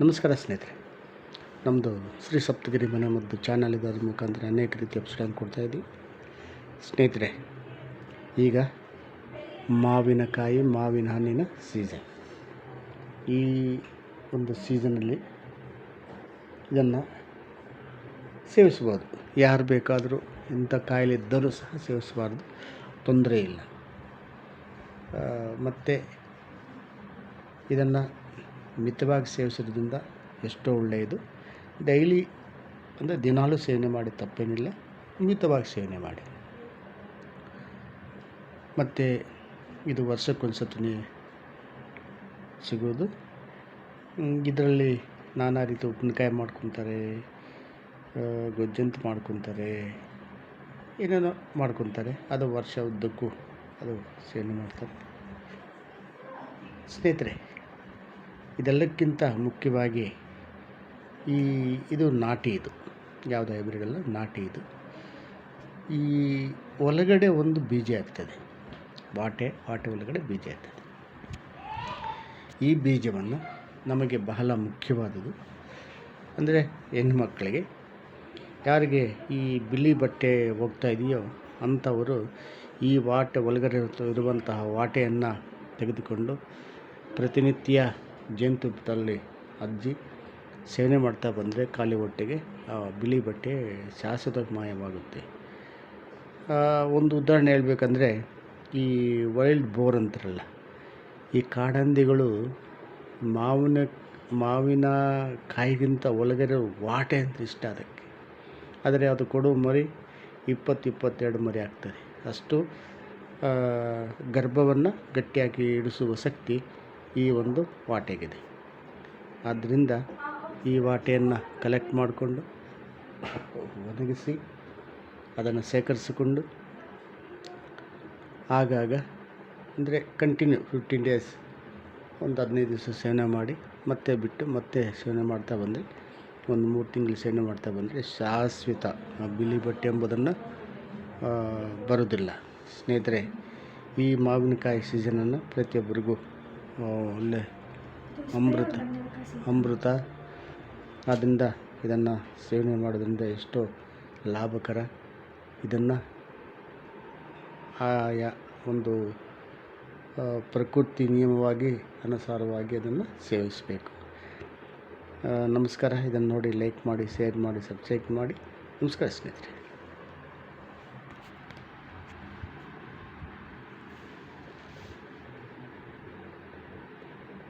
ನಮಸ್ಕಾರ ಸ್ನೇಹಿತರೆ, ನಮ್ಮದು ಶ್ರೀ ಸಪ್ತಗಿರಿ ಮನೆಮದ್ದು ಚಾನಲ್ ಇದರ ಮುಖಾಂತರ ಅನೇಕ ರೀತಿಯ ಔಷಧಿಗಳನ್ನು ಕೊಡ್ತಾಯಿದ್ದೀವಿ. ಸ್ನೇಹಿತರೆ, ಈಗ ಮಾವಿನ ಹಣ್ಣಿನ ಸೀಸನ್. ಈ ಒಂದು ಸೀಸನಲ್ಲಿ ಇದನ್ನು ಸೇವಿಸ್ಬೋದು. ಯಾರು ಬೇಕಾದರೂ ಇಂಥ ಕಾಯಿಲೆ ಇದ್ದರೂ ಸಹ ಸೇವಿಸಬಾರ್ದು, ತೊಂದರೆ ಇಲ್ಲ. ಮತ್ತು ಇದನ್ನು ಮಿತವಾಗಿ ಸೇವಿಸೋದ್ರಿಂದ ಎಷ್ಟೋ ಒಳ್ಳೆಯದು. ಡೈಲಿ ಅಂದರೆ ದಿನಾಲೂ ಸೇವನೆ ಮಾಡಿ ತಪ್ಪೇನಿಲ್ಲ, ಮಿತವಾಗಿ ಸೇವನೆ ಮಾಡಿ. ಮತ್ತು ಇದು ವರ್ಷಕ್ಕೊಂದು ಸತಿ ಸಿಗೋದು. ಇದರಲ್ಲಿ ನಾನಾ ರೀತಿ ಉಪ್ಪಿನಕಾಯಿ ಮಾಡ್ಕೊತಾರೆ, ಗೊಜ್ಜಂತು ಮಾಡ್ಕೊತಾರೆ, ಏನೇನೋ ಮಾಡ್ಕೊತಾರೆ. ಅದು ವರ್ಷ ಉದ್ದಕ್ಕೂ ಅದು ಸೇವನೆ ಮಾಡ್ತಾರೆ. ಸ್ನೇಹಿತರೆ, ಇದೆಲ್ಲಕ್ಕಿಂತ ಮುಖ್ಯವಾಗಿ ಇದು ನಾಟಿ, ಇದು ಯಾವುದು ಹೈಬ್ರಿಡ್ ಅಲ್ಲ, ನಾಟಿ. ಇದು ಈ ಒಳಗಡೆ ಒಂದು ಬೀಜ ಆಗ್ತದೆ, ವಾಟೆ ಒಳಗಡೆ ಬೀಜ ಆಗ್ತದೆ. ಈ ಬೀಜವನ್ನು ನಮಗೆ ಬಹಳ ಮುಖ್ಯವಾದದ್ದು. ಅಂದರೆ ಹೆಣ್ಮಕ್ಕಳಿಗೆ, ಯಾರಿಗೆ ಈ ಬಿಳಿ ಬಟ್ಟೆ ಹೋಗ್ತಾ ಇದೆಯೋ ಅಂಥವರು ಈ ವಾಟೆ ಒಳಗಡೆ ಇರುವಂತಹ ವಾಟೆಯನ್ನು ತೆಗೆದುಕೊಂಡು ಪ್ರತಿನಿತ್ಯ ಜೇನುತುಪ್ಪದಲ್ಲಿ ಅದ್ದಿ ಸೇವನೆ ಮಾಡ್ತಾ ಬಂದರೆ ಖಾಲಿ ಹೊಟ್ಟೆಗೆ ಬಿಳಿ ಬಟ್ಟೆ ಶಾಶ್ವತವಾಗಿ ಮಾಯವಾಗುತ್ತೆ. ಒಂದು ಉದಾಹರಣೆ ಹೇಳಬೇಕಂದ್ರೆ, ಈ ವೈಲ್ಡ್ ಬೋರ್ ಅಂತಾರಲ್ಲ, ಈ ಕಾಡಂದಿಗಳು ಮಾವಿನ ಕಾಯಿಗಿಂತ ಒಳಗಡೆ ವಾಟೆ ಅಂತ ಇಷ್ಟ ಅದಕ್ಕೆ. ಆದರೆ ಅದು ಕೊಡುವ ಮರಿ 20-22 ಮರಿ ಆಗ್ತದೆ. ಅಷ್ಟು ಗರ್ಭವನ್ನು ಗಟ್ಟಿಯಾಗಿ ಇಡಿಸುವ ಶಕ್ತಿ ಈ ಒಂದು ವಾಟೆಗಿದೆ. ಆದ್ದರಿಂದ ಈ ವಾಟೆಯನ್ನು ಕಲೆಕ್ಟ್ ಮಾಡಿಕೊಂಡು ಒಣಗಿಸಿ ಅದನ್ನು ಶೇಖರಿಸಿಕೊಂಡು ಆಗಾಗ, ಅಂದರೆ ಕಂಟಿನ್ಯೂ 15 ಡೇಸ್, ಒಂದು 15 ದಿವಸ ಸೇವನೆ ಮಾಡಿ ಮತ್ತೆ ಬಿಟ್ಟು ಮತ್ತೆ ಸೇವನೆ ಮಾಡ್ತಾ ಬಂದರೆ, ಒಂದು 3 ತಿಂಗಳು ಸೇವನೆ ಮಾಡ್ತಾ ಬಂದರೆ ಶಾಶ್ವತ ಬಿಳಿ ಬಟ್ಟೆ ಎಂಬುದನ್ನು ಬರೋದಿಲ್ಲ. ಸ್ನೇಹಿತರೆ, ಈ ಮಾವಿನಕಾಯಿ ಸೀಸನನ್ನು ಪ್ರತಿಯೊಬ್ಬರಿಗೂ ಒಳ್ಳೆ ಅಮೃತ. ಆದ್ದರಿಂದ ಇದನ್ನು ಸೇವನೆ ಮಾಡೋದ್ರಿಂದ ಎಷ್ಟೋ ಲಾಭಕರ. ಇದನ್ನು ಆಯಾ ಒಂದು ಪ್ರಕೃತಿ ನಿಯಮವಾಗಿ ಅನುಸಾರವಾಗಿ ಅದನ್ನು ಸೇವಿಸಬೇಕು. ನಮಸ್ಕಾರ. ಇದನ್ನು ನೋಡಿ ಲೈಕ್ ಮಾಡಿ, ಶೇರ್ ಮಾಡಿ, ಸಬ್ಸ್ಕ್ರೈಬ್ ಮಾಡಿ. ನಮಸ್ಕಾರ ಸ್ನೇಹಿತರೆ.